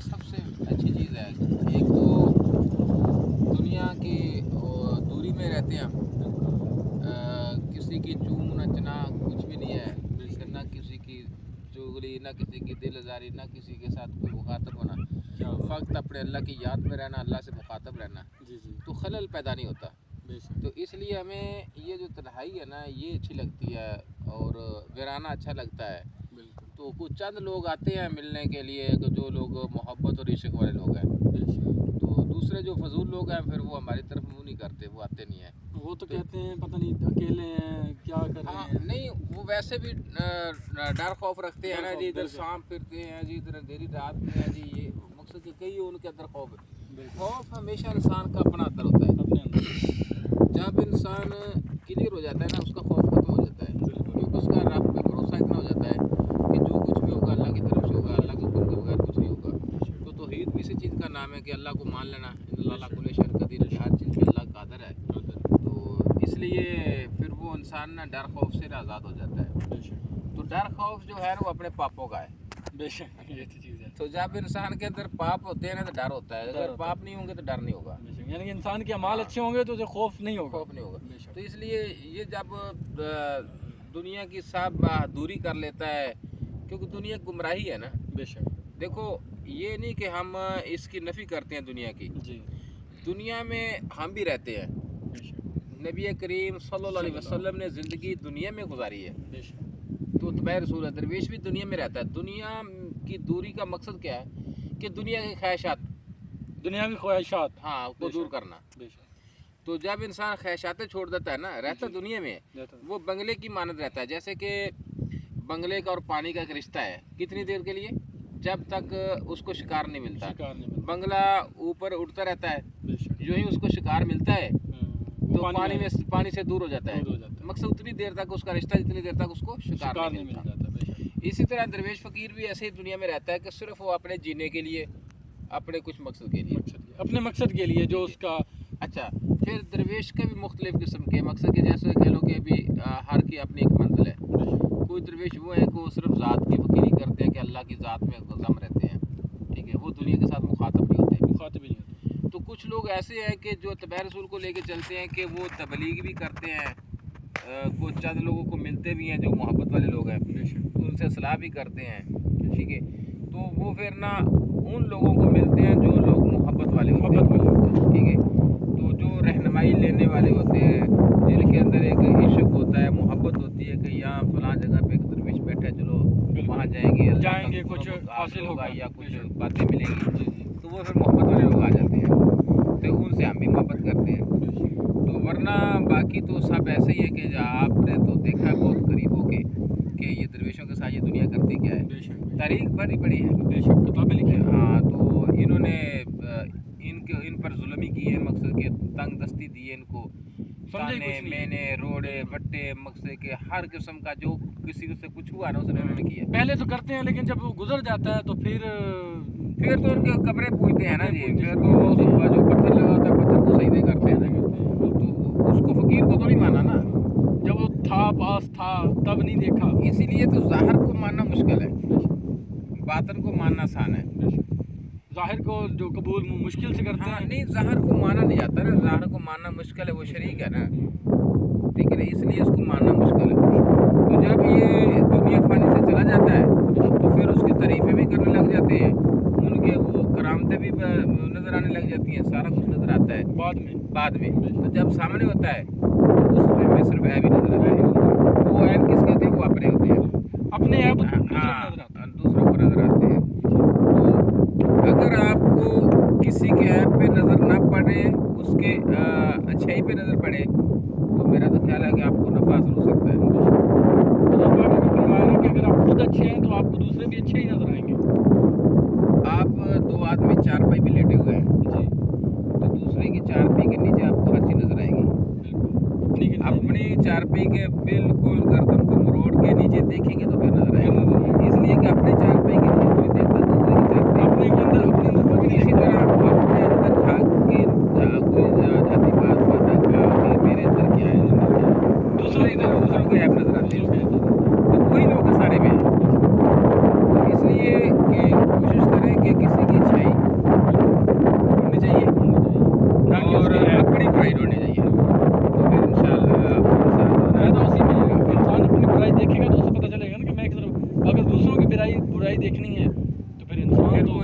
سب سے اچھی چیز ہے. ایک تو دنیا کی دوری میں رہتے ہیں ہم، کسی کی چون نہ چنا کچھ بھی نہیں ہے، نہ کسی کی چغلی، نہ کسی کی دل آزاری، نہ کسی کے ساتھ کوئی مخاطب ہونا، فقط اپنے اللہ کی یاد میں رہنا، اللہ سے مخاطب رہنا، تو خلل پیدا نہیں ہوتا. تو اس لیے ہمیں یہ جو تنہائی ہے نا یہ اچھی لگتی ہے اور ویرانہ اچھا لگتا ہے. تو کچھ چند لوگ آتے ہیں ملنے کے لیے جو لوگ محبت اور عشق والے لوگ ہیں، تو دوسرے جو فضول لوگ ہیں پھر وہ ہماری طرف منہ نہیں کرتے، وہ آتے نہیں ہیں. وہ تو کہتے ہیں پتہ نہیں اکیلے ہیں کیا کر رہے ہیں. نہیں وہ ویسے بھی ڈر خوف رکھتے ہیں نا جی، ادھر سانپ پھرتے ہیں جی، ادھر اندھیری رات میں ہے جی، یہ مقصد کہ کئی ان کے اندر خوف ہے. خوف ہمیشہ انسان کا اپنا اندر ہوتا ہے. اپنے اندر جب انسان کلیئر ہو جاتا ہے نا اس کا خوف ختم ہو جاتا ہے، کیونکہ اس کا رب پہ بھروسہ اتنا ہو جاتا ہے کہ جو کچھ بھی ہوگا اللہ کی طرف سے ہوگا، اللہ کے حکم کے بغیر کچھ نہیں ہوگا. تو توحید بھی اسی چیز کا نام ہے کہ اللہ کو مان لینا، ان اللہ کل شیء قدیر، ہر چیز پہ اللہ قادر ہے. تو اس لیے پھر وہ انسان نا ڈر خوف سے آزاد ہو جاتا ہے. تو ڈر خوف جو ہے نا وہ اپنے پاپوں کا ہے. بے شک یہ تو چیز ہے. تو جب انسان کے اندر پاپ ہوتے ہیں نا تو ڈر ہوتا ہے، اگر پاپ نہیں ہوں گے تو ڈر نہیں ہوگا. یعنی کہ انسان کے اعمال اچھے ہوں گے تو خوف نہیں ہوگا. خوف نہیں ہوگا. تو اس لیے یہ جب دنیا کی سب دوری کر لیتا ہے، کیونکہ دنیا گمراہی ہے نا. بے شک. دیکھو یہ نہیں کہ ہم اس کی نفی کرتے ہیں دنیا کی، دنیا میں ہم بھی رہتے ہیں. نبی کریم صلی اللہ علیہ وسلم نے زندگی دنیا میں گزاری ہے، تو تبع رسول درویش بھی دنیا میں رہتا ہے. دنیا کی دوری کا مقصد کیا ہے کہ دنیا کی خواہشات، دنیاوی خواہشات کو دور کرنا. تو جب انسان خواہشاتیں چھوڑ دیتا ہے نا، رہتا دنیا میں وہ بنگلے کی مانند رہتا ہے. جیسے کہ بنگلے کا اور پانی کا ایک رشتہ ہے، کتنی دیر کے لیے؟ جب تک اس کو شکار نہیں ملتا. بنگلہ اوپر اٹھتا رہتا ہے، جو ہی اس کو شکار ملتا ہے تو پانی سے دور ہو جاتا ہے. مقصد اتنی دیر تک اس کا رشتہ، جتنی دیر تک اس کو شکار نہیں ملتا. اسی طرح درویش فقیر بھی ایسے ہی دنیا میں رہتا ہے کہ صرف وہ اپنے جینے کے لیے، اپنے کچھ مقصد کے لیے، اپنے مقصد کے لیے جو اس کا. اچھا پھر درویش کے بھی مختلف قسم کے مقصد کے، جیسے کہہ لو کہ بھی ہر کی اپنی ایک منزل ہے. کوئی درویش وہ ہے کہ وہ صرف ذات کی فقیری کرتے ہیں کہ اللہ کی ذات میں غم رہتے ہیں، ٹھیک ہے، وہ دنیا کے ساتھ مخاطب نہیں ہوتے. تو کچھ لوگ ایسے ہیں کہ جو تبع رسول کو لے کے چلتے ہیں کہ وہ تبلیغ بھی کرتے ہیں، کچھ چند لوگوں کو ملتے بھی ہیں جو محبت والے لوگ ہیں، تو ان سے صلاح بھی کرتے ہیں، ٹھیک ہے. تو وہ پھر نا ان لوگوں کو ملتے ہیں جو لوگ محبت والے ہوتے ہیں، ٹھیک ہے. تو جو رہنمائی لینے والے ہوتے ہیں، جن کے اندر ایک عشق ہوتا ہے، محبت ہوتی ہے کہ یہاں فلاں جگہ پہ ایک درویش بیٹھا ہے، چلو وہاں جائیں گے کچھ حاصل ہوگا یا کچھ باتیں ملیں گی، تو وہ پھر محبت والے لوگ آ جاتے ہیں. تو ان سے ہم بھی محبت کرتے ہیں. تو ورنہ باقی تو سب ایسے ہی ہے کہ آپ نے تو دیکھا ہے بہت قریب ہو کے کہ یہ درویشوں کے ساتھ یہ دنیا کرتی کیا ہے. تاریخ بڑی بڑی ہے، بے شک کتابیں لکھی ہیں. ہاں تو انہوں نے ان پر ظلم ہی کی ہے، مقصد کہ تنگ دستی دی ہے ان کو، تانے مینے روڑے بٹے، مقصد کہ ہر قسم کا جو کسی سے کچھ ہوا نا اس نے انہوں نے کیا. پہلے تو کرتے ہیں لیکن جب وہ گزر جاتا ہے تو پھر تو ان کے قبریں پوجتے ہیں نا جی، پھر تو وہ جو پتھر لگا ہوتا ہے پتھر کو سجدے کرتے ہیں. تو اس کو فقیر کو تو نہیں مانا نا، جب وہ تھا پاس تھا تب نہیں دیکھا. اسی لیے تو ظاہر کو ماننا مشکل ہے، باطن کو ماننا آسان ہے. ظاہر کو جو قبول مشکل سے کرتے ہیں. نہیں ظاہر کو مانا نہیں جاتا نا، ظاہر کو ماننا مشکل ہے، وہ شریک ہے نا، ٹھیک ہے نا، اس لیے اس کو ماننا مشکل ہے. تو جب یہ دنیا فانی سے چلا جاتا ہے تو پھر اس کی تعریفیں بھی کرنے لگ جاتے ہیں، ان کے وہ کرامتیں بھی نظر آنے لگ جاتی ہیں، سارا کچھ نظر آتا ہے بعد میں. تو جب سامنے ہوتا ہے تو اس میں صرف عیب ہی نظر آتا ہے. وہ عیب کس کے ہوتے ہیں؟ وہ اپنے ہوتے ہیں، اپنے عیب دوسروں کو نظر آتے ہیں. تو اگر آپ کو کسی کے عیب پہ نظر نہ پڑے، اس کے اچھائی پہ نظر پڑے، تو میرا تو خیال ہے کہ آپ کو نفع حاصل ہو سکتا ہے. کہ اگر آپ خود اچھے ہیں تو آپ کو دوسرے بھی اچھے ہی نظر آئیں گے. آپ دو آدمی چارپائی پہ لیٹے ہوئے ہیں جی، تو دوسرے کی چارپائی کے نیچے آپ کو ہر چیز نظر آئے گی. اپنی چارپائی کے بالکل گردن کو مروڑ کے نیچے دیکھیں گے تو پھر نظر آئے گا، اس لیے کہ اپنی چارپائی کے نیچے کوئی دیکھتا دوسرے کی چارپائی اپنے اندر اسی طرح اپنے اندر جھانک کے کوئی جاتی بات کہ میرے اندر کیا ہے، دوسروں کے ایپ نظر آتے ہیں. تو وہی لوگ سارے میں ہیں. اس لیے کہ کوشش کریں کہ کسی کی